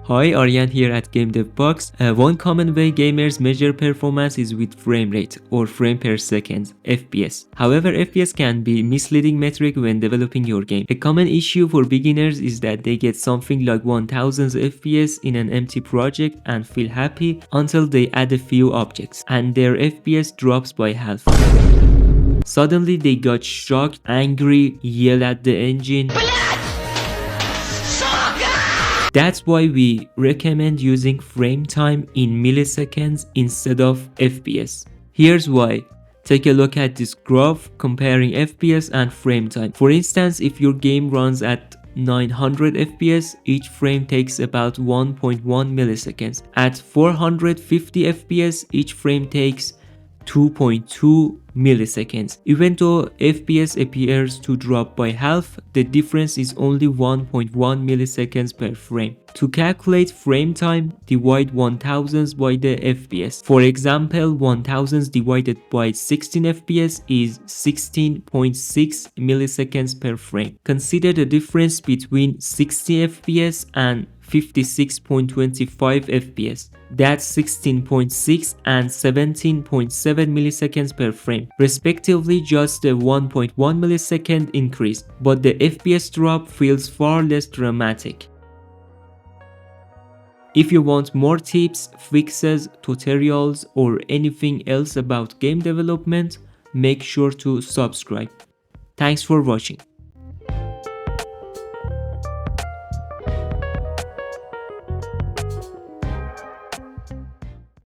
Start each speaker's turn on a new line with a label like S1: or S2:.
S1: Hi, Aryan here at gamedevbox. One common way gamers measure performance is with frame rate or frame per second, FPS. However, FPS can be a misleading metric when developing your game. A common issue for beginners is that they get something like 1000 FPS in an empty project and feel happy until they add a few objects and their FPS drops by half. Suddenly they got shocked, angry, yell at the engine. That's why we recommend using frame time in milliseconds instead of FPS. Here's why. Take a look at this graph comparing FPS and frame time. For instance, if your game runs at 900 FPS, each frame takes about 1.1 milliseconds. At 450 FPS, each frame takes 2.2 milliseconds. Even though FPS appears to drop by half, the difference is only 1.1 milliseconds per frame. To calculate frame time, divide 1000 by the FPS. For example, 1000 divided by 16 FPS is 16.6 milliseconds per frame. Consider the difference between 60 FPS and 56.25 FPS. That's 16.6 and 17.7 milliseconds per frame, respectively, just a 1.1 millisecond increase, but the FPS drop feels far less dramatic. If you want more tips, fixes, tutorials, or anything else about game development, make sure to subscribe. Thanks for watching.